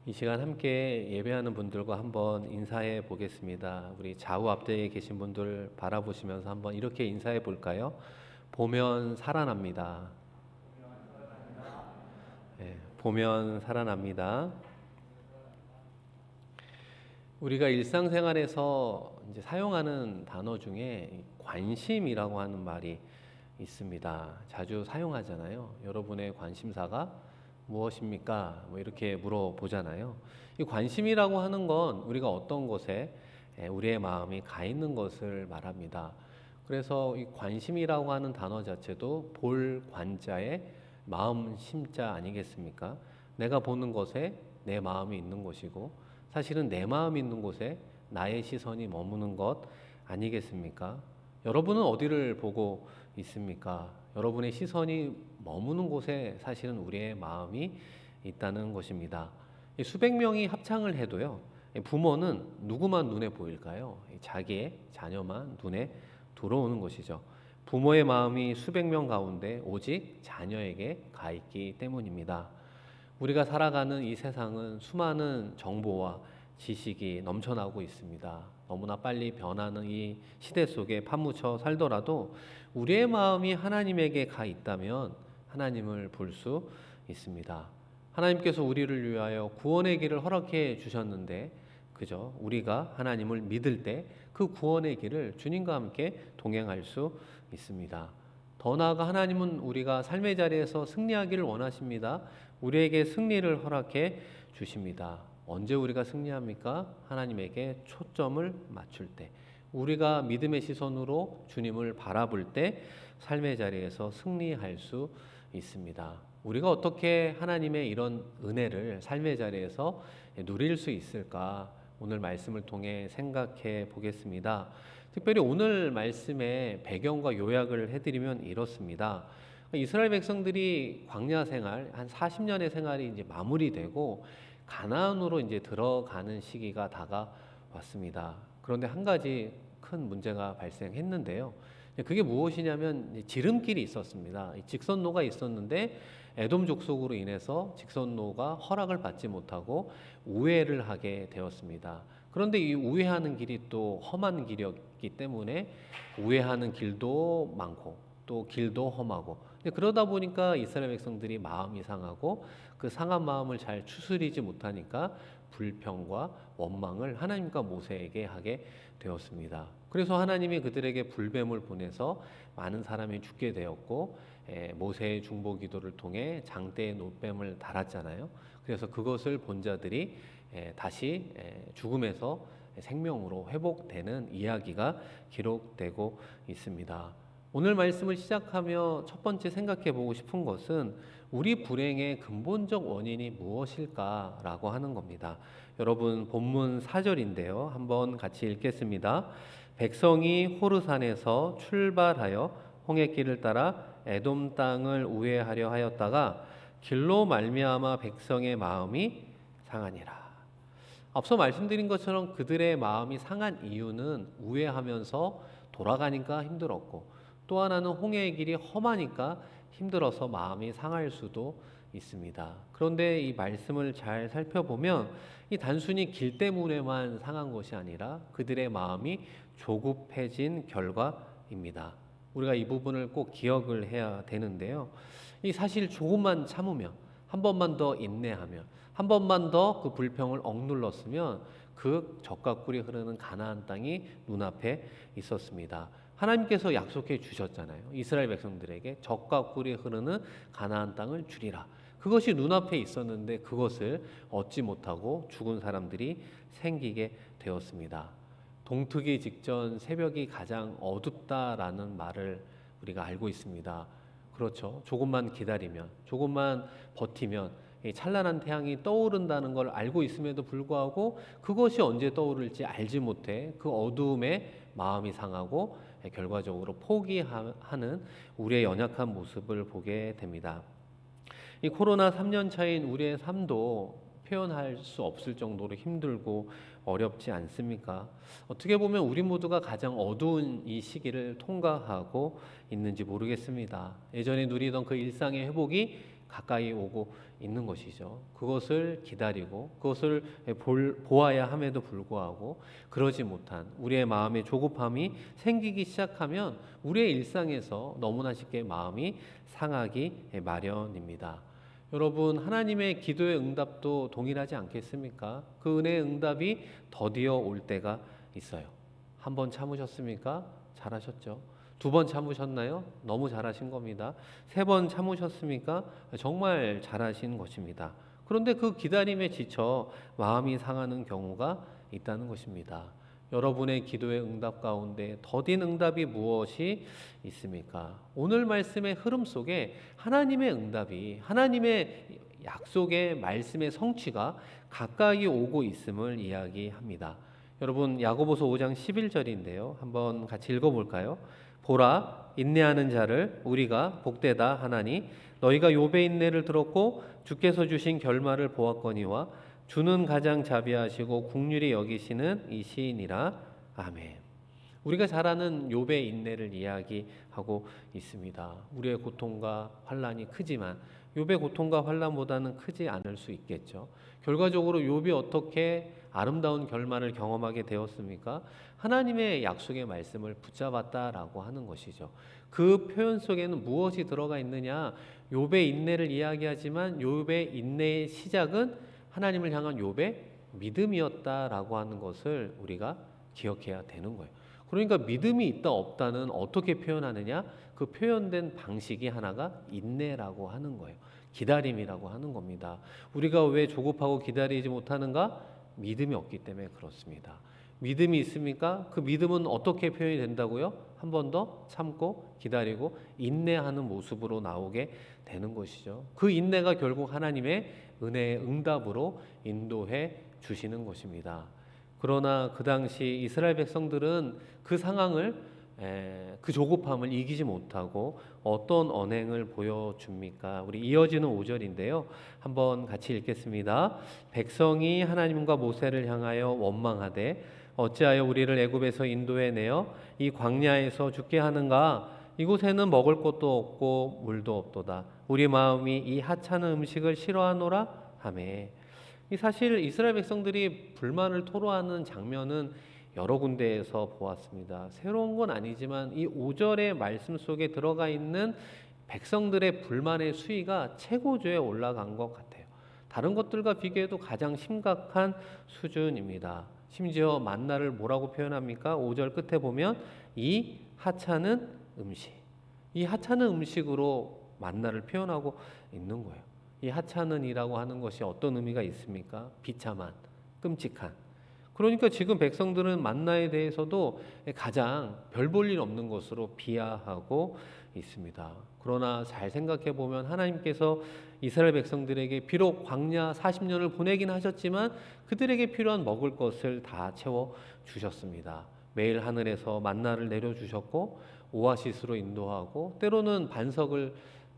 이 시간 함께 예배하는 분들과 한번 인사해 보겠습니다. 우리 좌우 앞뒤에 계신 분들 바라보시면서 한번 이렇게 인사해 볼까요? 보면 살아납니다. 네, 보면 살아납니다. 우리가 일상생활에서 이제 사용하는 단어 중에 관심이라고 하는 말이 있습니다. 자주 사용하잖아요. 여러분의 관심사가 무엇입니까? 뭐 이렇게 물어보잖아요. 이 관심이라고 하는 건 우리가 어떤 곳에 우리의 마음이 가 있는 것을 말합니다. 그래서 이 관심이라고 하는 단어 자체도 볼 관자에 마음 심자 아니겠습니까? 내가 보는 것에 내 마음이 있는 것이고 사실은 내 마음이 있는 곳에 나의 시선이 머무는 것 아니겠습니까? 여러분은 어디를 보고 있습니까? 여러분의 시선이 머무는 곳에 사실은 우리의 마음이 있다는 것입니다. 수백 명이 합창을 해도요, 부모는 누구만 눈에 보일까요? 자기의 자녀만 눈에 들어오는 것이죠. 부모의 마음이 수백 명 가운데 오직 자녀에게 가 있기 때문입니다. 우리가 살아가는 이 세상은 수많은 정보와 지식이 넘쳐나고 있습니다. 너무나 빨리 변하는 이 시대 속에 파묻혀 살더라도 우리의 마음이 하나님에게 가 있다면 하나님을 볼 수 있습니다. 하나님께서 우리를 위하여 구원의 길을 허락해 주셨는데 그죠? 우리가 하나님을 믿을 때 그 구원의 길을 주님과 함께 동행할 수 있습니다. 더 나아가 하나님은 우리가 삶의 자리에서 승리하기를 원하십니다. 우리에게 승리를 허락해 주십니다. 언제 우리가 승리합니까? 하나님에게 초점을 맞출 때, 우리가 믿음의 시선으로 주님을 바라볼 때 삶의 자리에서 승리할 수 있습니다. 우리가 어떻게 하나님의 이런 은혜를 삶의 자리에서 누릴 수 있을까? 오늘 말씀을 통해 생각해 보겠습니다. 특별히 오늘 말씀의 배경과 요약을 해드리면 이렇습니다. 이스라엘 백성들이 광야 생활 한 40년의 생활이 이제 마무리되고 가나안으로 이제 들어가는 시기가 다가왔습니다. 그런데 한 가지 큰 문제가 발생했는데요. 그게 무엇이냐면 지름길이 있었습니다. 직선로가 있었는데 에돔 족속으로 인해서 직선로가 허락을 받지 못하고 우회를 하게 되었습니다. 그런데 이 우회하는 길이 또 험한 길이었기 때문에 우회하는 길도 많고 또 길도 험하고 그러다 보니까 이스라엘 백성들이 마음이 상하고 그 상한 마음을 잘 추스리지 못하니까 불평과 원망을 하나님과 모세에게 하게 되었습니다. 그래서 하나님이 그들에게 불뱀을 보내서 많은 사람이 죽게 되었고 모세의 중보 기도를 통해 장대에 노뱀을 달았잖아요. 그래서 그것을 본 자들이 다시 죽음에서 생명으로 회복되는 이야기가 기록되고 있습니다. 오늘 말씀을 시작하며 첫 번째 생각해 보고 싶은 것은 우리 불행의 근본적 원인이 무엇일까라고 하는 겁니다. 여러분 본문 4절인데요. 한번 같이 읽겠습니다. 백성이 호르산에서 출발하여 홍해길을 따라 에돔 땅을 우회하려 하였다가 길로 말미암아 백성의 마음이 상하니라. 앞서 말씀드린 것처럼 그들의 마음이 상한 이유는 우회하면서 돌아가니까 힘들었고 또 하나는 홍해의 길이 험하니까 힘들어서 마음이 상할 수도 있습니다. 그런데 이 말씀을 잘 살펴보면 이 단순히 길 때문에만 상한 것이 아니라 그들의 마음이 조급해진 결과입니다. 우리가 이 부분을 꼭 기억을 해야 되는데요. 이 사실 조금만 참으면 한 번만 더 인내하면 한 번만 더 그 불평을 억눌렀으면 그 젖과 꿀이 흐르는 가나안 땅이 눈앞에 있었습니다. 하나님께서 약속해 주셨잖아요. 이스라엘 백성들에게 젖과 꿀이 흐르는 가나안 땅을 주리라. 그것이 눈앞에 있었는데 그것을 얻지 못하고 죽은 사람들이 생기게 되었습니다. 동트기 직전 새벽이 가장 어둡다라는 말을 우리가 알고 있습니다. 그렇죠. 조금만 기다리면, 조금만 버티면 찬란한 태양이 떠오른다는 걸 알고 있음에도 불구하고 그것이 언제 떠오를지 알지 못해 그 어두움에 마음이 상하고 결과적으로 포기하는 우리의 연약한 모습을 보게 됩니다. 이 코로나 3년 차인 우리의 삶도 표현할 수 없을 정도로 힘들고 어렵지 않습니까? 어떻게 보면 우리 모두가 가장 어두운 이 시기를 통과하고 있는지 모르겠습니다. 예전에 누리던 그 일상의 회복이 가까이 오고 있는 것이죠. 그것을 기다리고 그것을 보아야 함에도 불구하고 그러지 못한 우리의 마음의 조급함이 생기기 시작하면 우리의 일상에서 너무나 쉽게 마음이 상하기 마련입니다. 여러분, 하나님의 기도의 응답도 동일하지 않겠습니까? 그 은혜의 응답이 더디어 올 때가 있어요. 한 번 참으셨습니까? 잘하셨죠. 두 번 참으셨나요? 너무 잘하신 겁니다. 세 번 참으셨습니까? 정말 잘하신 것입니다. 그런데 그 기다림에 지쳐 마음이 상하는 경우가 있다는 것입니다. 여러분의 기도의 응답 가운데 더딘 응답이 무엇이 있습니까? 오늘 말씀의 흐름 속에 하나님의 응답이, 하나님의 약속의 말씀의 성취가 가까이 오고 있음을 이야기합니다. 여러분, 야고보서 5장 11절인데요. 한번 같이 읽어볼까요? 보라, 인내하는 자를 우리가 복되다 하나니 너희가 욥의 인내를 들었고 주께서 주신 결말을 보았거니와 주는 가장 자비하시고 긍휼히 여기시는 이시니라. 아멘. 우리가 잘 아는 욥의 인내를 이야기하고 있습니다. 우리의 고통과 환난이 크지만 욥의 고통과 환난보다는 크지 않을 수 있겠죠. 결과적으로 욥이 어떻게 아름다운 결말을 경험하게 되었습니까? 하나님의 약속의 말씀을 붙잡았다라고 하는 것이죠. 그 표현 속에는 무엇이 들어가 있느냐? 욥의 인내를 이야기하지만 욥의 인내의 시작은 하나님을 향한 욥의 믿음이었다라고 하는 것을 우리가 기억해야 되는 거예요. 그러니까 믿음이 있다 없다는 어떻게 표현하느냐? 그 표현된 방식이 하나가 인내라고 하는 거예요. 기다림이라고 하는 겁니다. 우리가 왜 조급하고 기다리지 못하는가? 믿음이 없기 때문에 그렇습니다. 믿음이 있습니까? 그 믿음은 어떻게 표현이 된다고요? 한 번 더 참고 기다리고 인내하는 모습으로 나오게 되는 것이죠. 그 인내가 결국 하나님의 은혜의 응답으로 인도해 주시는 것입니다. 그러나 그 당시 이스라엘 백성들은 그 상황을 그 조급함을 이기지 못하고 어떤 언행을 보여줍니까? 우리 이어지는 5절인데요. 한번 같이 읽겠습니다. 백성이 하나님과 모세를 향하여 원망하되 어찌하여 우리를 애굽에서 인도해 내어 이 광야에서 죽게 하는가? 이곳에는 먹을 것도 없고 물도 없도다. 우리 마음이 이 하찮은 음식을 싫어하노라 하매. 사실 이스라엘 백성들이 불만을 토로하는 장면은 여러 군데에서 보았습니다. 새로운 건 아니지만 이 5절의 말씀 속에 들어가 있는 백성들의 불만의 수위가 최고조에 올라간 것 같아요. 다른 것들과 비교해도 가장 심각한 수준입니다. 심지어 만나를 뭐라고 표현합니까? 5절 끝에 보면 이 하찮은 음식, 이 하찮은 음식으로 만나를 표현하고 있는 거예요. 이 하찮은이라고 하는 것이 어떤 의미가 있습니까? 비참한, 끔찍한. 그러니까 지금 백성들은 만나에 대해서도 가장 별 볼 일 없는 것으로 비하하고 있습니다. 그러나 잘 생각해 보면 하나님께서 이스라엘 백성들에게 비록 광야 40년을 보내긴 하셨지만 그들에게 필요한 먹을 것을 다 채워 주셨습니다. 매일 하늘에서 만나를 내려 주셨고 오아시스로 인도하고 때로는 반석을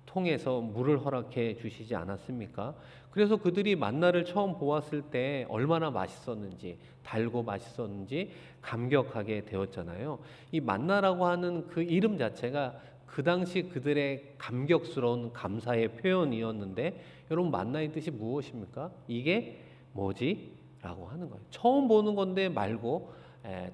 통해서 물을 허락해 주시지 않았습니까? 그래서 그들이 만나를 처음 보았을 때 얼마나 맛있었는지, 달고 맛있었는지 감격하게 되었잖아요. 이 만나라고 하는 그 이름 자체가 그 당시 그들의 감격스러운 감사의 표현이었는데 여러분, 만나의 뜻이 무엇입니까? 이게 뭐지? 라고 하는 거예요. 처음 보는 건데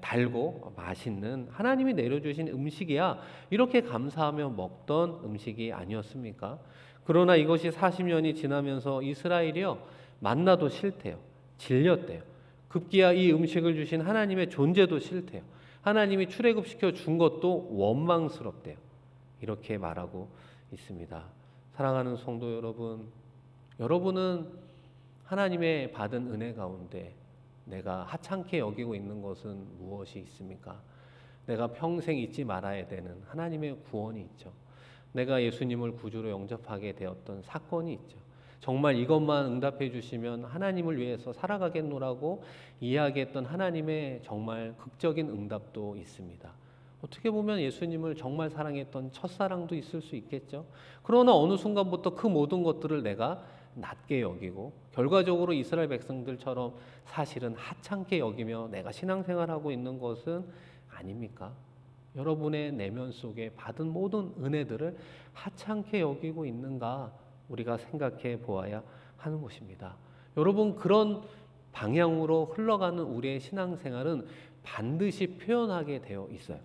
달고 맛있는 하나님이 내려주신 음식이야, 이렇게 감사하며 먹던 음식이 아니었습니까? 그러나 이것이 40년이 지나면서 이스라엘이요, 만나도 싫대요. 질렸대요. 급기야 이 음식을 주신 하나님의 존재도 싫대요. 하나님이 출애굽시켜 준 것도 원망스럽대요. 이렇게 말하고 있습니다. 사랑하는 성도 여러분, 여러분은 하나님의 받은 은혜 가운데 내가 하찮게 여기고 있는 것은 무엇이 있습니까? 내가 평생 잊지 말아야 되는 하나님의 구원이 있죠. 내가 예수님을 구주로 영접하게 되었던 사건이 있죠. 정말 이것만 응답해 주시면 하나님을 위해서 살아가겠노라고 이야기했던 하나님의 정말 극적인 응답도 있습니다. 어떻게 보면 예수님을 정말 사랑했던 첫사랑도 있을 수 있겠죠. 그러나 어느 순간부터 그 모든 것들을 내가 낮게 여기고 결과적으로 이스라엘 백성들처럼 사실은 하찮게 여기며 내가 신앙생활하고 있는 것은 아닙니까? 여러분의 내면 속에 받은 모든 은혜들을 하찮게 여기고 있는가? 우리가 생각해 보아야 하는 것입니다. 여러분, 그런 방향으로 흘러가는 우리의 신앙생활은 반드시 표현하게 되어 있어요.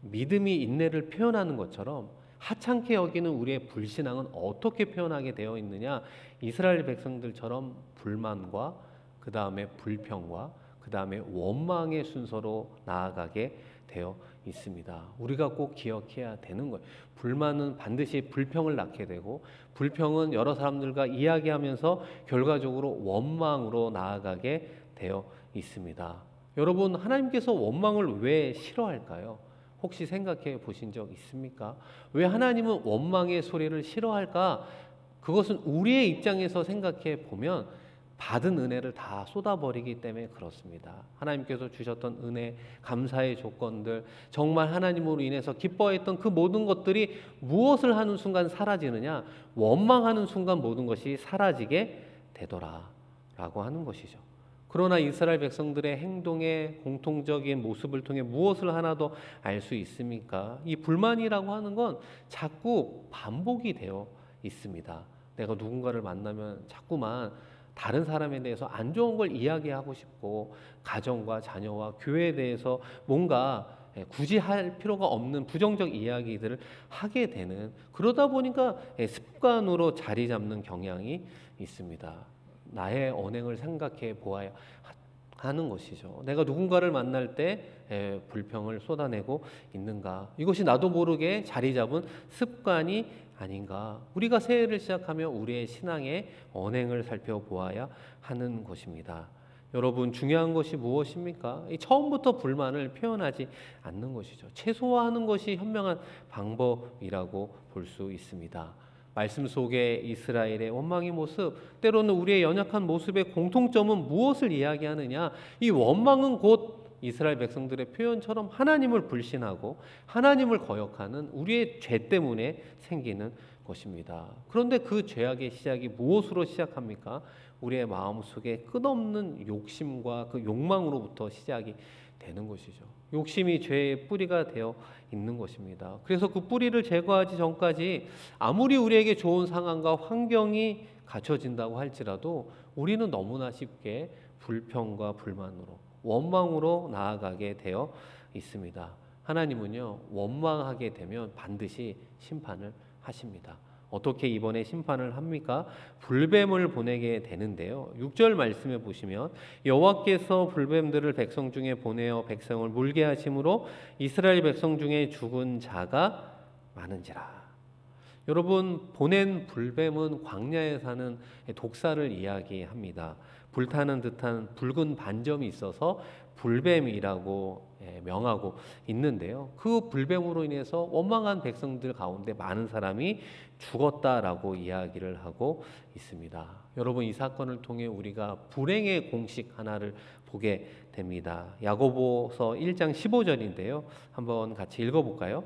믿음이 인내를 표현하는 것처럼 하찮게 여기는 우리의 불신앙은 어떻게 표현하게 되어 있느냐? 이스라엘 백성들처럼 불만과 그 다음에 불평과 그 다음에 원망의 순서로 나아가게 되어 있습니다. 우리가 꼭 기억해야 되는 거예요. 불만은 반드시 불평을 낳게 되고, 불평은 여러 사람들과 이야기하면서 결과적으로 원망으로 나아가게 되어 있습니다. 여러분, 하나님께서 원망을 왜 싫어할까요? 혹시 생각해 보신 적 있습니까? 왜 하나님은 원망의 소리를 싫어할까? 그것은 우리의 입장에서 생각해 보면 받은 은혜를 다 쏟아버리기 때문에 그렇습니다. 하나님께서 주셨던 은혜, 감사의 조건들, 정말 하나님으로 인해서 기뻐했던 그 모든 것들이 무엇을 하는 순간 사라지느냐? 원망하는 순간 모든 것이 사라지게 되더라 라고 하는 것이죠. 그러나 이스라엘 백성들의 행동의 공통적인 모습을 통해 무엇을 하나도 알 수 있습니까? 이 불만이라고 하는 건 자꾸 반복이 되어 있습니다. 내가 누군가를 만나면 자꾸만 다른 사람에 대해서 안 좋은 걸 이야기하고 싶고, 가정과 자녀와 교회에 대해서 뭔가 굳이 할 필요가 없는 부정적 이야기들을 하게 되는, 그러다 보니까 습관으로 자리 잡는 경향이 있습니다. 나의 언행을 생각해 보아야 하는 것이죠. 내가 누군가를 만날 때 불평을 쏟아내고 있는가? 이것이 나도 모르게 자리 잡은 습관이 아닌가? 우리가 새해를 시작하며 우리의 신앙의 언행을 살펴보아야 하는 것입니다. 여러분, 중요한 것이 무엇입니까? 처음부터 불만을 표현하지 않는 것이죠. 최소화하는 것이 현명한 방법이라고 볼 수 있습니다. 말씀 속에 이스라엘의 원망의 모습, 때로는 우리의 연약한 모습의 공통점은 무엇을 이야기하느냐? 이 원망은 곧 이스라엘 백성들의 표현처럼 하나님을 불신하고 하나님을 거역하는 우리의 죄 때문에 생기는 것입니다. 그런데 그 죄악의 시작이 무엇으로 시작합니까? 우리의 마음속에 끝없는 욕심과 그 욕망으로부터 시작이 되는 것이죠. 욕심이 죄의 뿌리가 되어 있는 것입니다. 그래서 그 뿌리를 제거하지 전까지 아무리 우리에게 좋은 상황과 환경이 갖춰진다고 할지라도 우리는 너무나 쉽게 불평과 불만으로, 원망으로 나아가게 되어 있습니다. 하나님은요, 원망하게 되면 반드시 심판을 하십니다. 어떻게 이번에 심판을 합니까? 불뱀을 보내게 되는데요. 6절 말씀에 보시면 여호와께서 불뱀들을 백성 중에 보내어 백성을 물게 하심으로 이스라엘 백성 중에 죽은 자가 많은지라. 여러분, 보낸 불뱀은 광야에 사는 독사를 이야기합니다. 불타는 듯한 붉은 반점이 있어서 불뱀이라고 명하고 있는데요. 그 불뱀으로 인해서 원망한 백성들 가운데 많은 사람이 죽었다라고 이야기를 하고 있습니다. 여러분, 이 사건을 통해 우리가 불행의 공식 하나를 보게 됩니다. 야고보서 1장 15절인데요. 한번 같이 읽어볼까요?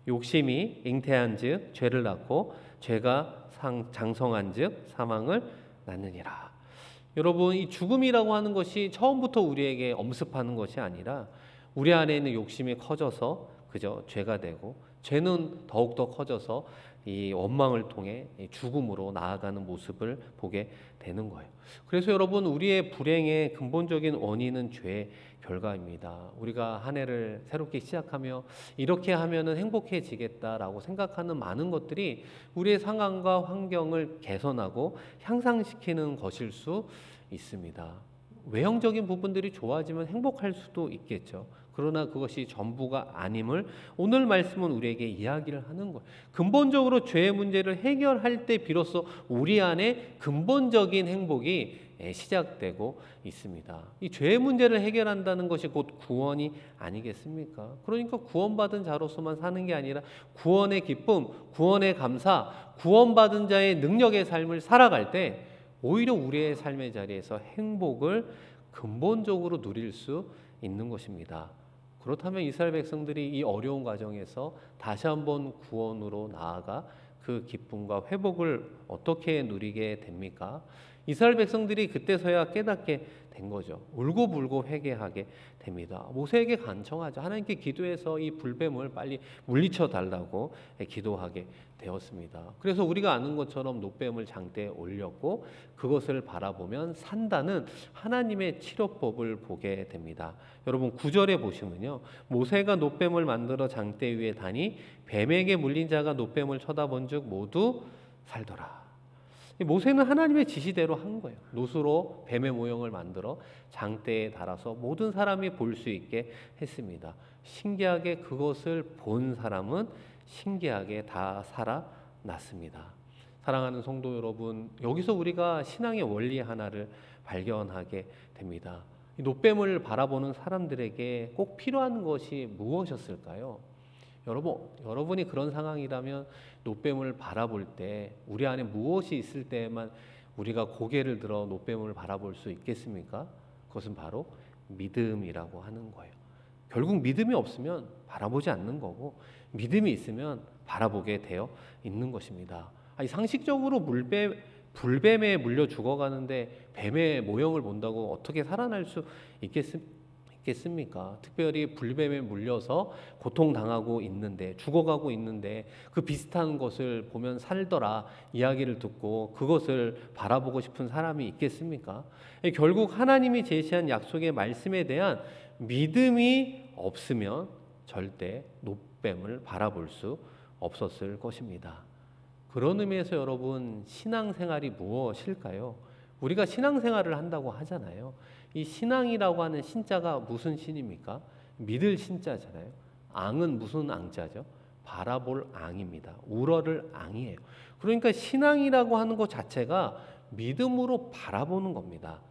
욕심이 잉태한즉 죄를 낳고 죄가 장성한즉 사망을 낳느니라. 여러분, 이 죽음이라고 하는 것이 처음부터 우리에게 엄습하는 것이 아니라 우리 안에 있는 욕심이 커져서 그저 죄가 되고, 죄는 더욱더 커져서 이 원망을 통해 죽음으로 나아가는 모습을 보게 되는 거예요. 그래서 여러분, 우리의 불행의 근본적인 원인은 죄의 결과입니다. 우리가 한 해를 새롭게 시작하며 이렇게 하면은 행복해지겠다라고 생각하는 많은 것들이 우리의 상황과 환경을 개선하고 향상시키는 것일 수 있습니다. 외형적인 부분들이 좋아지면 행복할 수도 있겠죠. 그러나 그것이 전부가 아님을 오늘 말씀은 우리에게 이야기를 하는 거예요. 근본적으로 죄의 문제를 해결할 때 비로소 우리 안에 근본적인 행복이 시작되고 있습니다. 이 죄의 문제를 해결한다는 것이 곧 구원이 아니겠습니까? 그러니까 구원받은 자로서만 사는 게 아니라 구원의 기쁨, 구원의 감사, 구원받은 자의 능력의 삶을 살아갈 때 오히려 우리의 삶의 자리에서 행복을 근본적으로 누릴 수 있는 것입니다. 그렇다면 이스라엘 백성들이 이 어려운 과정에서 다시 한번 구원으로 나아가 그 기쁨과 회복을 어떻게 누리게 됩니까? 이스라엘 백성들이 그때서야 깨닫게 된 거죠. 울고불고 회개하게 됩니다. 모세에게 간청하자. 하나님께 기도해서 이 불뱀을 빨리 물리쳐 달라고 기도하게 되었습니다. 그래서 우리가 아는 것처럼 놋뱀을 장대에 올렸고 그것을 바라보면 산다는 하나님의 치료법을 보게 됩니다. 여러분 9절에 보시면요. 모세가 놋뱀을 만들어 장대 위에 다니 뱀에게 물린 자가 놋뱀을 쳐다본 즉 모두 살더라. 모세는 하나님의 지시대로 한 거예요. 놋으로 뱀의 모형을 만들어 장대에 달아서 모든 사람이 볼 수 있게 했습니다. 신기하게 그것을 본 사람은 신기하게 다 살아났습니다. 사랑하는 성도 여러분, 여기서 우리가 신앙의 원리 하나를 발견하게 됩니다. 이 놋뱀을 바라보는 사람들에게 꼭 필요한 것이 무엇이었을까요? 여러분이 그런 상황이라면 놋뱀을 바라볼 때 우리 안에 무엇이 있을 때에만 우리가 고개를 들어 놋뱀을 바라볼 수 있겠습니까? 그것은 바로 믿음이라고 하는 거예요. 결국 믿음이 없으면 바라보지 않는 거고 믿음이 있으면 바라보게 되어 있는 것입니다. 상식적으로 불뱀에 물려 죽어가는데 뱀의 모형을 본다고 어떻게 살아날 수 있겠습니까? 특별히 불뱀에 물려서 고통당하고 있는데 죽어가고 있는데 그 비슷한 것을 보면 살더라 이야기를 듣고 그것을 바라보고 싶은 사람이 있겠습니까? 결국 하나님이 제시한 약속의 말씀에 대한 믿음이 없으면 절대 놋뱀을 바라볼 수 없었을 것입니다. 그런 의미에서 여러분 신앙생활이 무엇일까요? 우리가 신앙생활을 한다고 하잖아요. 이 신앙이라고 하는 신자가 무슨 신입니까? 믿을 신자잖아요. 앙은 무슨 앙자죠? 바라볼 앙입니다. 우러를 앙이에요. 그러니까 신앙이라고 하는 것 자체가 믿음으로 바라보는 겁니다.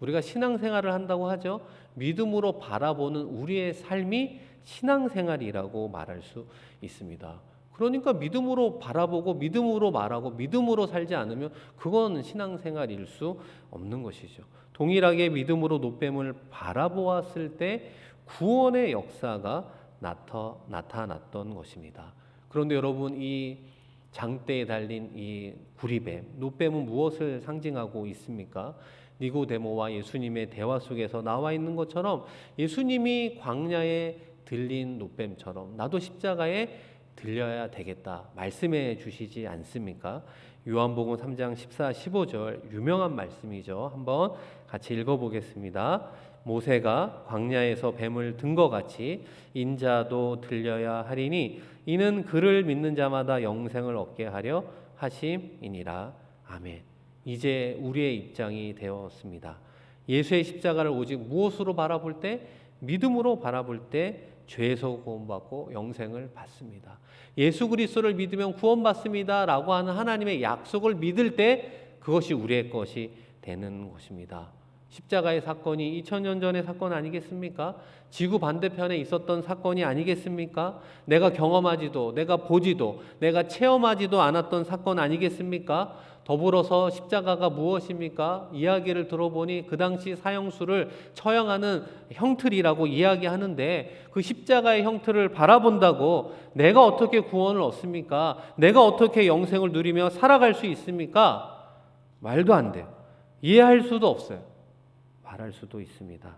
우리가 신앙생활을 한다고 하죠. 믿음으로 바라보는 우리의 삶이 신앙생활이라고 말할 수 있습니다. 그러니까 믿음으로 바라보고 믿음으로 말하고 믿음으로 살지 않으면 그건 신앙생활일 수 없는 것이죠. 동일하게 믿음으로 놋뱀을 바라보았을 때 구원의 역사가 나타났던 것입니다. 그런데 여러분 이 장대에 달린 이 구리뱀, 놋뱀은 무엇을 상징하고 있습니까? 니고데모와 예수님의 대화 속에서 나와 있는 것처럼 예수님이 광야에 들린 놋뱀처럼 나도 십자가에 들려야 되겠다 말씀해 주시지 않습니까? 요한복음 3장 14, 15절 유명한 말씀이죠. 한번 같이 읽어보겠습니다. 모세가 광야에서 뱀을 든 것 같이 인자도 들려야 하리니 이는 그를 믿는 자마다 영생을 얻게 하려 하심이니라. 아멘. 이제 우리의 입장이 되었습니다. 예수의 십자가를 오직 무엇으로 바라볼 때? 믿음으로 바라볼 때 죄에서 구원받고 영생을 받습니다. 예수 그리스도를 믿으면 구원받습니다 라고 하는 하나님의 약속을 믿을 때 그것이 우리의 것이 되는 것입니다. 십자가의 사건이 2000년 전의 사건 아니겠습니까? 지구 반대편에 있었던 사건이 아니겠습니까? 내가 경험하지도 내가 보지도 내가 체험하지도 않았던 사건 아니겠습니까? 더불어서 십자가가 무엇입니까? 이야기를 들어보니 그 당시 사형수를 처형하는 형틀이라고 이야기하는데 그 십자가의 형틀을 바라본다고 내가 어떻게 구원을 얻습니까? 내가 어떻게 영생을 누리며 살아갈 수 있습니까? 말도 안 돼요. 이해할 수도 없어요. 말할 수도 있습니다.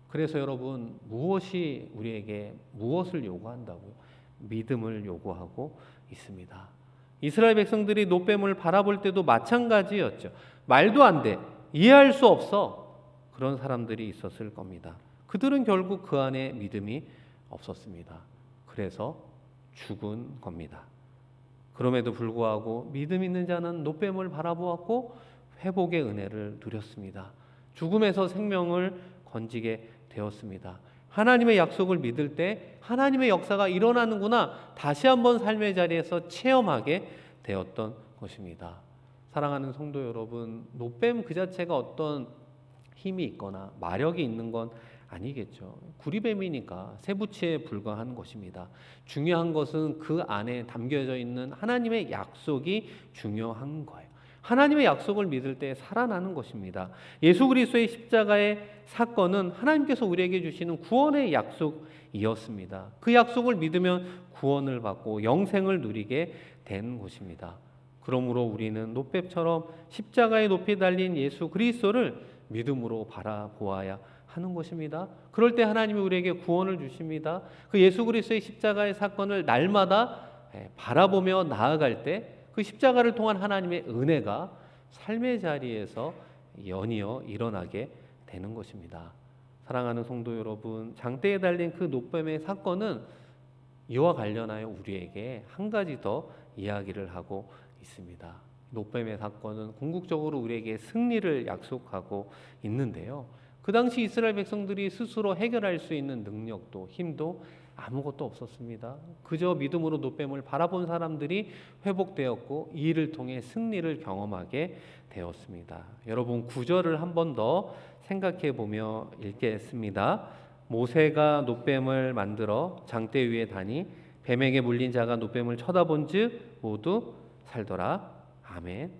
그래서 여러분 무엇이 우리에게 무엇을 요구한다고요? 믿음을 요구하고 있습니다. 이스라엘 백성들이 놋뱀을 바라볼 때도 마찬가지였죠. 말도 안 돼. 이해할 수 없어. 그런 사람들이 있었을 겁니다. 그들은 결국 그 안에 믿음이 없었습니다. 그래서 죽은 겁니다. 그럼에도 불구하고 믿음 있는 자는 놋뱀을 바라보았고 회복의 은혜를 누렸습니다. 죽음에서 생명을 건지게 되었습니다. 하나님의 약속을 믿을 때 하나님의 역사가 일어나는구나 다시 한번 삶의 자리에서 체험하게 되었던 것입니다. 사랑하는 성도 여러분, 놋뱀 그 자체가 어떤 힘이 있거나 마력이 있는 건 아니겠죠. 구리뱀이니까 세부치에 불과한 것입니다. 중요한 것은 그 안에 담겨져 있는 하나님의 약속이 중요한 거예요. 하나님의 약속을 믿을 때 살아나는 것입니다. 예수 그리스도의 십자가의 사건은 하나님께서 우리에게 주시는 구원의 약속이었습니다. 그 약속을 믿으면 구원을 받고 영생을 누리게 된 것입니다. 그러므로 우리는 노뱀처럼 십자가의 높이 달린 예수 그리스도를 믿음으로 바라보아야 하는 것입니다. 그럴 때 하나님이 우리에게 구원을 주십니다. 그 예수 그리스도의 십자가의 사건을 날마다 바라보며 나아갈 때 그 십자가를 통한 하나님의 은혜가 삶의 자리에서 연이어 일어나게 되는 것입니다. 사랑하는 성도 여러분, 장대에 달린 그 노뱀의 사건은 이와 관련하여 우리에게 한 가지 더 이야기를 하고 있습니다. 노뱀의 사건은 궁극적으로 우리에게 승리를 약속하고 있는데요. 그 당시 이스라엘 백성들이 스스로 해결할 수 있는 능력도 힘도 아무것도 없었습니다. 그저 믿음으로 노뱀을 바라본 사람들이 회복되었고 이 일을 통해 승리를 경험하게 되었습니다. 여러분, 구절을 한 번 더 생각해 보며 읽겠습니다. 모세가 노뱀을 만들어 장대 위에 다니 뱀에게 물린 자가 노뱀을 쳐다본즉 모두 살더라. 아멘.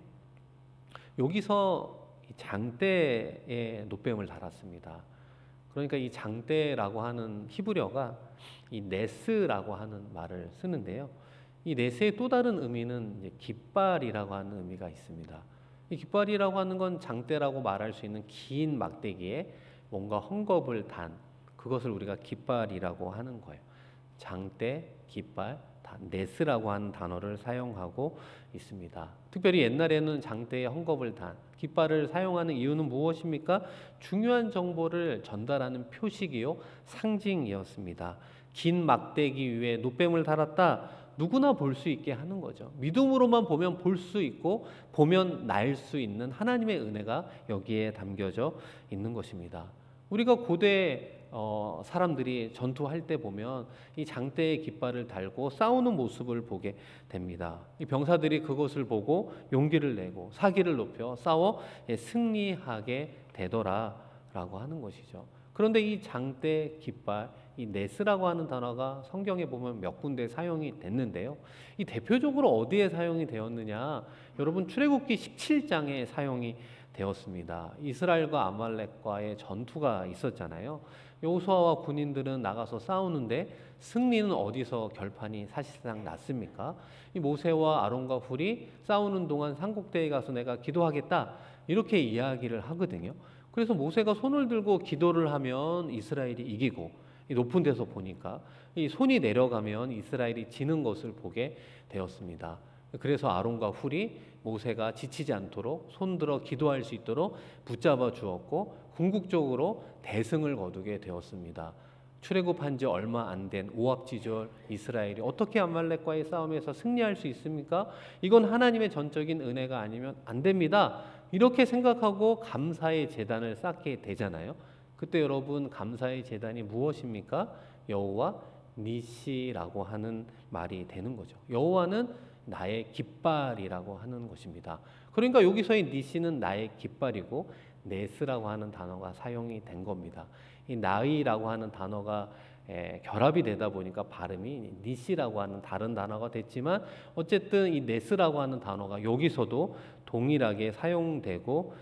여기서 장대에 노뱀을 달았습니다. 그러니까 이 장대라고 하는 히브리어가 이 네스라고 하는 말을 쓰는데요. 이 네스의 또 다른 의미는 이제 깃발이라고 하는 의미가 있습니다. 이 깃발이라고 하는 건 장대라고 말할 수 있는 긴 막대기에 뭔가 헝겊을 단 그것을 우리가 깃발이라고 하는 거예요. 장대, 깃발, 네스라고 하는 단어를 사용하고 있습니다. 특별히 옛날에는 장대에 헝겊을 단 깃발을 사용하는 이유는 무엇입니까? 중요한 정보를 전달하는 표식이요, 상징이었습니다. 긴 막대기 위에 노뱀을 달았다. 누구나 볼 수 있게 하는 거죠. 믿음으로만 보면 볼 수 있고 보면 날 수 있는 하나님의 은혜가 여기에 담겨져 있는 것입니다. 우리가 고대 사람들이 전투할 때 보면 이 장대에 깃발을 달고 싸우는 모습을 보게 됩니다. 이 병사들이 그것을 보고 용기를 내고 사기를 높여 싸워 승리하게 되더라라고 하는 것이죠. 그런데 이 장대 깃발, 이 네스라고 하는 단어가 성경에 보면 몇 군데 사용이 됐는데요. 이 대표적으로 어디에 사용이 되었느냐? 여러분, 출애굽기 17장에 사용이 되었습니다. 이스라엘과 아말렉과의 전투가 있었잖아요. 여호수아와 군인들은 나가서 싸우는데 승리는 어디서 결판이 사실상 났습니까? 이 모세와 아론과 훌이 싸우는 동안 산꼭대에 가서 내가 기도하겠다 이렇게 이야기를 하거든요. 그래서 모세가 손을 들고 기도를 하면 이스라엘이 이기고 이 높은 데서 보니까 이 손이 내려가면 이스라엘이 지는 것을 보게 되었습니다. 그래서 아론과 훌이 모세가 지치지 않도록 손들어 기도할 수 있도록 붙잡아 주었고 궁극적으로 대승을 거두게 되었습니다. 출애굽한 지 얼마 안 된 오합지졸 이스라엘이 어떻게 아말렉과의 싸움에서 승리할 수 있습니까? 이건 하나님의 전적인 은혜가 아니면 안 됩니다. 이렇게 생각하고 감사의 제단을 쌓게 되잖아요. 그때 여러분, 감사의 제단이 무엇입니까? 여호와 니시라고 하는 말이 되는 거죠. 여호와는 나의 깃발이라고 하는 것입니다. 그러니까 여기서의 니시는 나의 깃발이고 네스라고 하는 단어가 사용이 된 겁니다. 이 나이라고 하는 단어가 결합이 되다 보니까 발음이 니시라고 하는 다른 단어가 됐지만 어쨌든 이 네스라고 하는 단어가 여기서도 동일하게 사용되고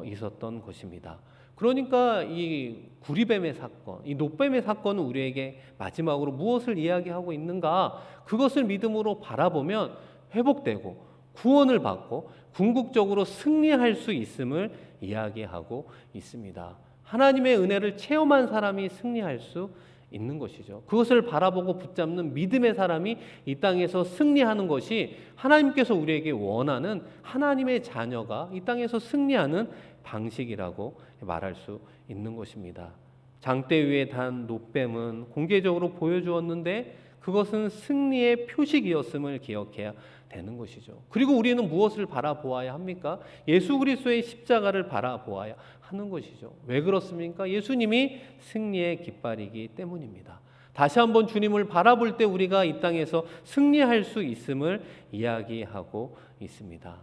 있었던 것입니다. 그러니까 이 구리뱀의 사건, 이 노뱀의 사건은 우리에게 마지막으로 무엇을 이야기하고 있는가? 그것을 믿음으로 바라보면 회복되고 구원을 받고 궁극적으로 승리할 수 있음을 이야기하고 있습니다. 하나님의 은혜를 체험한 사람이 승리할 수 있는 것이죠. 그것을 바라보고 붙잡는 믿음의 사람이 이 땅에서 승리하는 것이 하나님께서 우리에게 원하는 하나님의 자녀가 이 땅에서 승리하는 방식이라고 말할 수 있는 것입니다. 장대 위에 단 노뱀은 공개적으로 보여주었는데 그것은 승리의 표식이었음을 기억해야 되는 것이죠. 그리고 우리는 무엇을 바라보아야 합니까? 예수 그리스도의 십자가를 바라보아야 하는 것이죠. 왜 그렇습니까? 예수님이 승리의 깃발이기 때문입니다. 다시 한번 주님을 바라볼 때 우리가 이 땅에서 승리할 수 있음을 이야기하고 있습니다.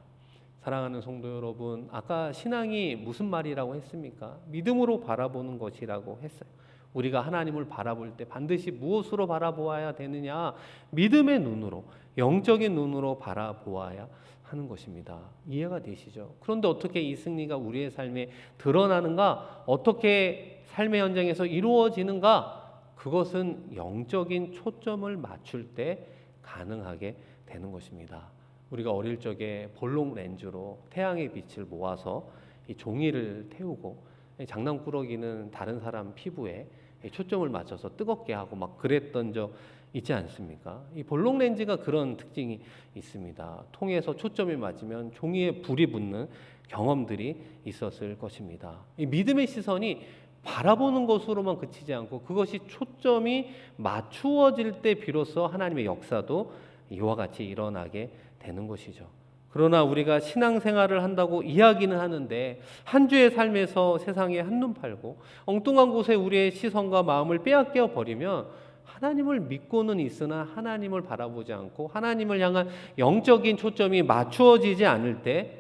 사랑하는 성도 여러분, 아까 신앙이 무슨 말이라고 했습니까? 믿음으로 바라보는 것이라고 했어요. 우리가 하나님을 바라볼 때 반드시 무엇으로 바라보아야 되느냐? 믿음의 눈으로, 영적인 눈으로 바라보아야 하는 것입니다. 이해가 되시죠? 그런데 어떻게 이 승리가 우리의 삶에 드러나는가? 어떻게 삶의 현장에서 이루어지는가? 그것은 영적인 초점을 맞출 때 가능하게 되는 것입니다. 우리가 어릴 적에 볼록 렌즈로 태양의 빛을 모아서 이 종이를 태우고, 장난꾸러기는 다른 사람 피부에 초점을 맞춰서 뜨겁게 하고 막 그랬던 적 있지 않습니까? 이 볼록 렌즈가 그런 특징이 있습니다. 통에서 초점이 맞으면 종이에 불이 붙는 경험들이 있었을 것입니다. 이 믿음의 시선이 바라보는 것으로만 그치지 않고 그것이 초점이 맞추어질 때 비로소 하나님의 역사도 이와 같이 일어나게 되는 것이죠. 그러나 우리가 신앙생활을 한다고 이야기는 하는데 한 주의 삶에서 세상에 한눈 팔고 엉뚱한 곳에 우리의 시선과 마음을 빼앗겨 버리면 하나님을 믿고는 있으나 하나님을 바라보지 않고 하나님을 향한 영적인 초점이 맞추어지지 않을 때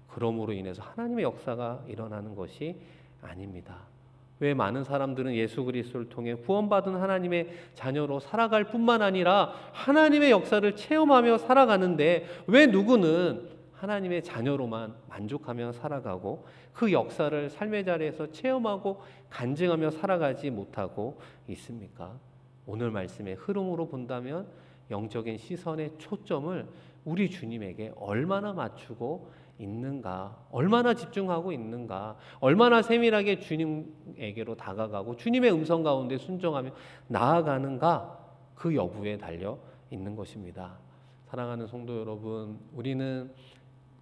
그러므로 인해서 하나님의 역사가 일어나는 것이 아닙니다. 왜 많은 사람들은 예수 그리스도를 통해 구원받은 하나님의 자녀로 살아갈 뿐만 아니라 하나님의 역사를 체험하며 살아가는데 왜 누구는 하나님의 자녀로만 만족하며 살아가고 그 역사를 삶의 자리에서 체험하고 간증하며 살아가지 못하고 있습니까? 오늘 말씀의 흐름으로 본다면 영적인 시선의 초점을 우리 주님에게 얼마나 맞추고 있는가, 얼마나 집중하고 있는가, 얼마나 세밀하게 주님에게로 다가가고 주님의 음성 가운데 순종하며 나아가는가, 그 여부에 달려 있는 것입니다. 사랑하는 성도 여러분, 우리는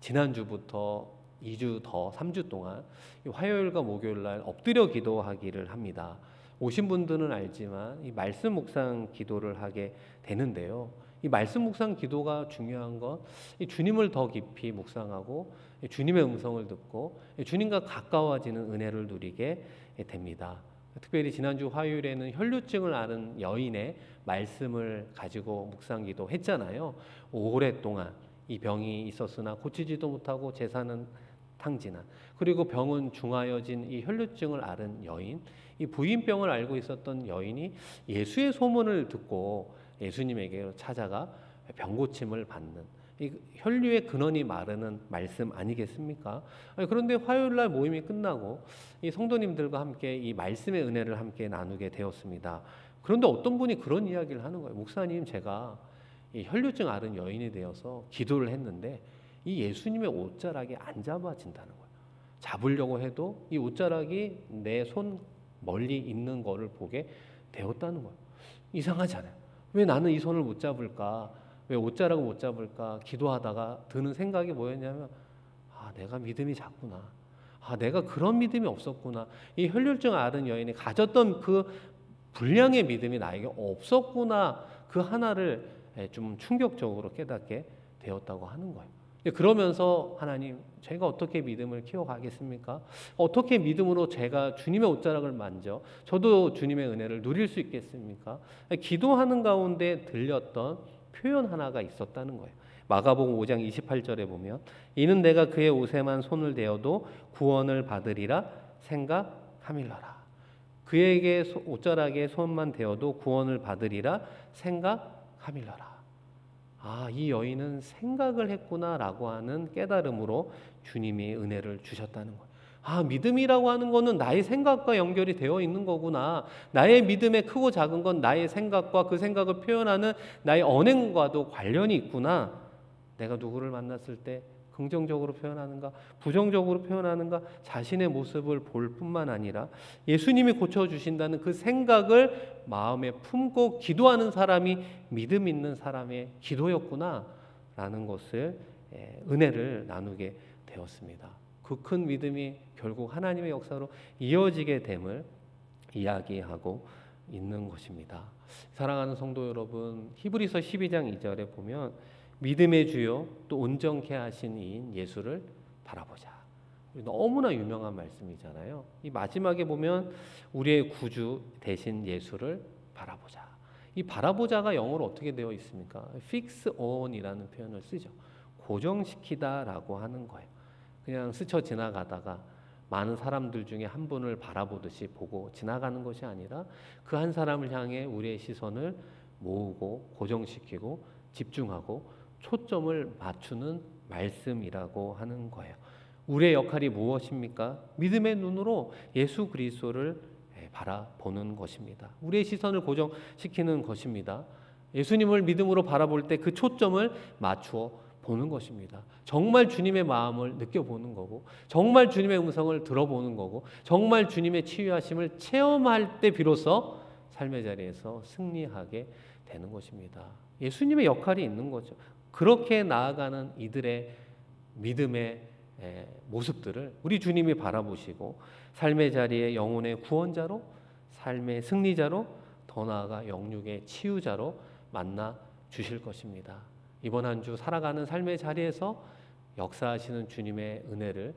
지난주부터 2주 더 3주 동안 화요일과 목요일 날 엎드려 기도하기를 합니다. 오신 분들은 알지만 이 말씀 묵상 기도를 하게 되는데요. 이 말씀 묵상 기도가 중요한 건 주님을 더 깊이 묵상하고 주님의 음성을 듣고 주님과 가까워지는 은혜를 누리게 됩니다. 특별히 지난주 화요일에는 혈류증을 앓은 여인의 말씀을 가지고 묵상 기도 했잖아요. 오랫동안 이 병이 있었으나 고치지도 못하고 재산은 탕진한, 그리고 병은 중하여진 이 혈류증을 앓은 여인, 이 부인병을 앓고 있었던 여인이 예수의 소문을 듣고 예수님에게 찾아가 병고침을 받는 이 혈류의 근원이 마르는 말씀 아니겠습니까? 그런데 화요일 날 모임이 끝나고 이 성도님들과 함께 이 말씀의 은혜를 함께 나누게 되었습니다. 그런데 어떤 분이 그런 이야기를 하는 거예요. 목사님, 제가 이 혈류증 앓은 여인이 되어서 기도를 했는데 이 예수님의 옷자락이 안 잡아진다는 거예요. 잡으려고 해도 이 옷자락이 내 손 멀리 있는 거를 보게 되었다는 거예요. 이상하잖아요. 왜 나는 이 손을 못 잡을까? 왜 옷자락을 못 잡을까? 기도하다가 드는 생각이 뭐였냐면, 내가 믿음이 작구나. 내가 그런 믿음이 없었구나. 이 혈류증 앓은 여인이 가졌던 그 불량의 믿음이 나에게 없었구나. 그 하나를 좀 충격적으로 깨닫게 되었다고 하는 거예요. 그러면서 하나님, 제가 어떻게 믿음을 키워가겠습니까? 어떻게 믿음으로 제가 주님의 옷자락을 만져 저도 주님의 은혜를 누릴 수 있겠습니까? 기도하는 가운데 들렸던 표현 하나가 있었다는 거예요. 마가복음 5장 28절에 보면 이는 내가 그의 옷에만 손을 대어도 구원을 받으리라 생각함일러라. 그에게 옷자락에 손만 대어도 구원을 받으리라 생각함일러라. 이 여인은 생각을 했구나라고 하는 깨달음으로 주님이 은혜를 주셨다는 거예요. 믿음이라고 하는 거는 나의 생각과 연결이 되어 있는 거구나. 나의 믿음의 크고 작은 건 나의 생각과 그 생각을 표현하는 나의 언행과도 관련이 있구나. 내가 누구를 만났을 때 긍정적으로 표현하는가, 부정적으로 표현하는가, 자신의 모습을 볼 뿐만 아니라 예수님이 고쳐주신다는 그 생각을 마음에 품고 기도하는 사람이 믿음 있는 사람의 기도였구나 라는 것을 은혜를 나누게 되었습니다. 그 큰 믿음이 결국 하나님의 역사로 이어지게 됨을 이야기하고 있는 것입니다. 사랑하는 성도 여러분, 히브리서 12장 2절에 보면 믿음의 주요 또 온전케 하신 이인 예수를 바라보자. 너무나 유명한 말씀이잖아요. 이 마지막에 보면 우리의 구주 대신 예수를 바라보자. 이 바라보자가 영어로 어떻게 되어 있습니까? fix on이라는 표현을 쓰죠. 고정시키다라고 하는 거예요. 그냥 스쳐 지나가다가 많은 사람들 중에 한 분을 바라보듯이 보고 지나가는 것이 아니라 그 한 사람을 향해 우리의 시선을 모으고 고정시키고 집중하고 초점을 맞추는 말씀이라고 하는 거예요. 우리의 역할이 무엇입니까? 믿음의 눈으로 예수 그리스도를 바라보는 것입니다. 우리의 시선을 고정시키는 것입니다. 예수님을 믿음으로 바라볼 때 그 초점을 맞추어 보는 것입니다. 정말 주님의 마음을 느껴보는 거고, 정말 주님의 음성을 들어보는 거고, 정말 주님의 치유하심을 체험할 때 비로소 삶의 자리에서 승리하게 되는 것입니다. 예수님의 역할이 있는 거죠. 그렇게 나아가는 이들의 믿음의 모습들을 우리 주님이 바라보시고 삶의 자리에 영혼의 구원자로, 삶의 승리자로, 더 나아가 영육의 치유자로 만나 주실 것입니다. 이번 한 주 살아가는 삶의 자리에서 역사하시는 주님의 은혜를,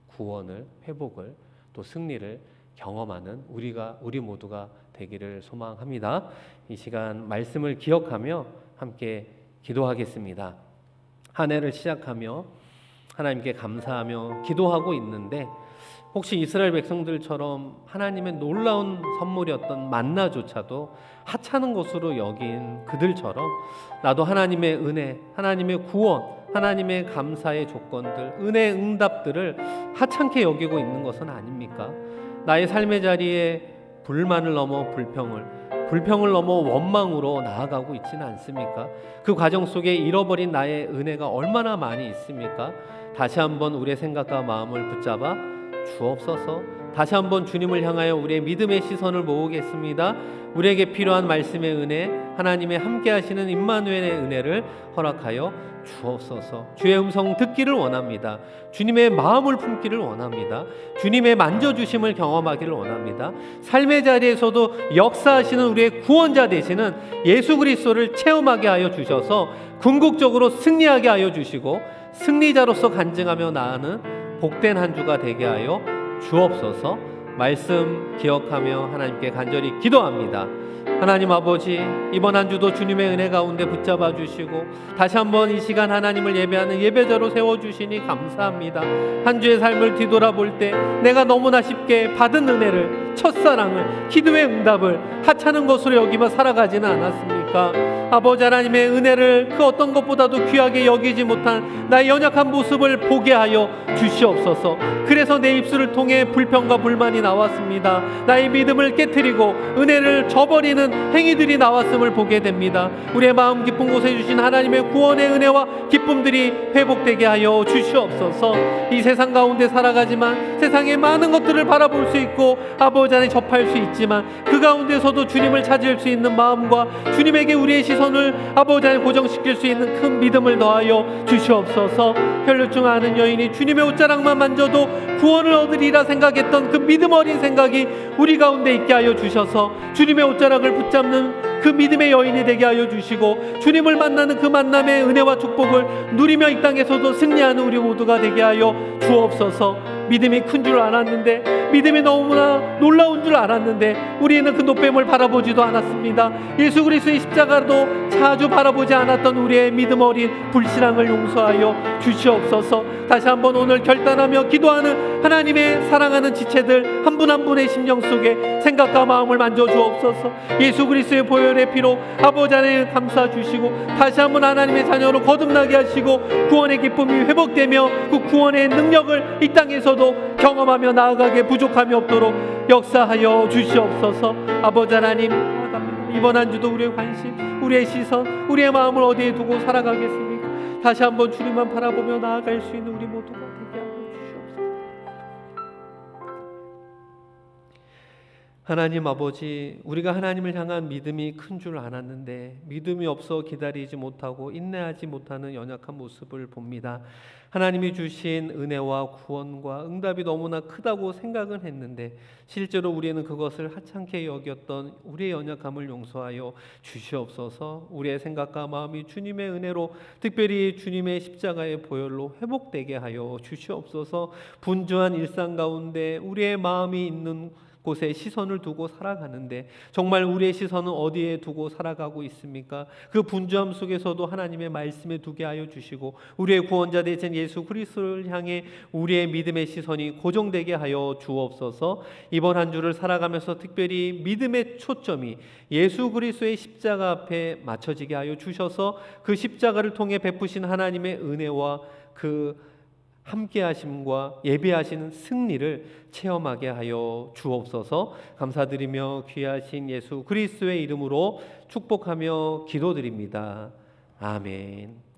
구원을, 회복을, 또 승리를 경험하는 우리 모두가 되기를 소망합니다. 이 시간 말씀을 기억하며 함께 기도하겠습니다. 한 해를 시작하며 하나님께 감사하며 기도하고 있는데, 혹시 이스라엘 백성들처럼 하나님의 놀라운 선물이었던 만나조차도 하찮은 것으로 여긴 그들처럼 나도 하나님의 은혜, 하나님의 구원, 하나님의 감사의 조건들, 은혜의 응답들을 하찮게 여기고 있는 것은 아닙니까? 나의 삶의 자리에 불만을 넘어 불평을 넘어 원망으로 나아가고 있지는 않습니까? 그 과정 속에 잃어버린 나의 은혜가 얼마나 많이 있습니까? 다시 한번 우리의 생각과 마음을 붙잡아 주옵소서. 다시 한번 주님을 향하여 우리의 믿음의 시선을 모으겠습니다. 우리에게 필요한 말씀의 은혜, 하나님의 함께 하시는 임마누엘의 은혜를 허락하여 주옵소서. 주의 음성 듣기를 원합니다. 주님의 마음을 품기를 원합니다. 주님의 만져주심을 경험하기를 원합니다. 삶의 자리에서도 역사하시는 우리의 구원자 되시는 예수 그리스도를 체험하게 하여 주셔서 궁극적으로 승리하게 하여 주시고 승리자로서 간증하며 나아가는 복된 한 주가 되게 하여 주옵소서. 말씀 기억하며 하나님께 간절히 기도합니다. 하나님 아버지, 이번 한 주도 주님의 은혜 가운데 붙잡아 주시고 다시 한번 이 시간 하나님을 예배하는 예배자로 세워주시니 감사합니다. 한 주의 삶을 뒤돌아볼 때 내가 너무나 쉽게 받은 은혜를, 첫사랑을, 기도의 응답을 하찮은 것으로 여기며 살아가지는 않았습니까? 아버지 하나님의 은혜를 그 어떤 것보다도 귀하게 여기지 못한 나의 연약한 모습을 보게 하여 주시옵소서. 그래서 내 입술을 통해 불평과 불만이 나왔습니다. 나의 믿음을 깨트리고 은혜를 저버리는 행위들이 나왔음을 보게 됩니다. 우리의 마음 깊은 곳에 주신 하나님의 구원의 은혜와 기쁨들이 회복되게 하여 주시옵소서. 이 세상 가운데 살아가지만 세상의 많은 것들을 바라볼 수 있고 아버지 안에 접할 수 있지만 그 가운데서도 주님을 찾을 수 있는 마음과 주님에게 우리의 시선을 아버지 안에 고정시킬 수 있는 큰 믿음을 더하여 주시옵소서. 혈루증 아는 여인이 주님의 옷자락만 만져도 구원을 얻으리라 생각했던 그 믿음 어린 생각이 우리 가운데 있게 하여 주셔서 주님의 옷자락을 붙잡는 그 믿음의 여인이 되게 하여 주시고 주님을 만나는 그 만남의 은혜와 축복을 누리며 이 땅에서도 승리하는 우리 모두가 되게 하여 주옵소서. 믿음이 큰 줄 알았는데, 믿음이 너무나 놀라운 줄 알았는데 우리는 그 노뱀을 바라보지도 않았습니다. 예수 그리스도의 십자가도 자주 바라보지 않았던 우리의 믿음 어린 불신앙을 용서하여 주시옵소서. 다시 한번 오늘 결단하며 기도하는 하나님의 사랑하는 지체들 한 분 한 분의 심령 속에 생각과 마음을 만져주옵소서. 예수 그리스도의 보혈의 피로 아버지 하나님 감사 주시고 다시 한번 하나님의 자녀로 거듭나게 하시고 구원의 기쁨이 회복되며 그 구원의 능력을 이 땅에서도 경험하며 나아가게 부족함이 없도록 역사하여 주시옵소서. 아버지 하나님, 이번 한 주도 우리의 관심, 우리의 시선, 우리의 마음을 어디에 두고 살아가겠습니까? 다시 한번 주님만 바라보며 나아갈 수 있는 우리 모두가 되게 하여 주시옵소서. 하나님 아버지, 우리가 하나님을 향한 믿음이 큰 줄 알았는데 믿음이 없어 기다리지 못하고 인내하지 못하는 연약한 모습을 봅니다. 하나님이 주신 은혜와 구원과 응답이 너무나 크다고 생각은 했는데 실제로 우리는 그것을 하찮게 여겼던 우리의 연약함을 용서하여 주시옵소서. 우리의 생각과 마음이 주님의 은혜로, 특별히 주님의 십자가의 보혈로 회복되게 하여 주시옵소서. 분주한 일상 가운데 우리의 마음이 있는 곳에 시선을 두고 살아가는데 정말 우리의 시선은 어디에 두고 살아가고 있습니까? 그 분주함 속에서도 하나님의 말씀에 두게 하여 주시고 우리의 구원자 되신 예수 그리스도를 향해 우리의 믿음의 시선이 고정되게 하여 주옵소서. 이번 한 주를 살아가면서 특별히 믿음의 초점이 예수 그리스도의 십자가 앞에 맞춰지게 하여 주셔서 그 십자가를 통해 베푸신 하나님의 은혜와 그 함께 하심과 예배하시는 승리를 체험하게 하여 주옵소서. 감사드리며 귀하신 예수 그리스도의 이름으로 축복하며 기도드립니다. 아멘.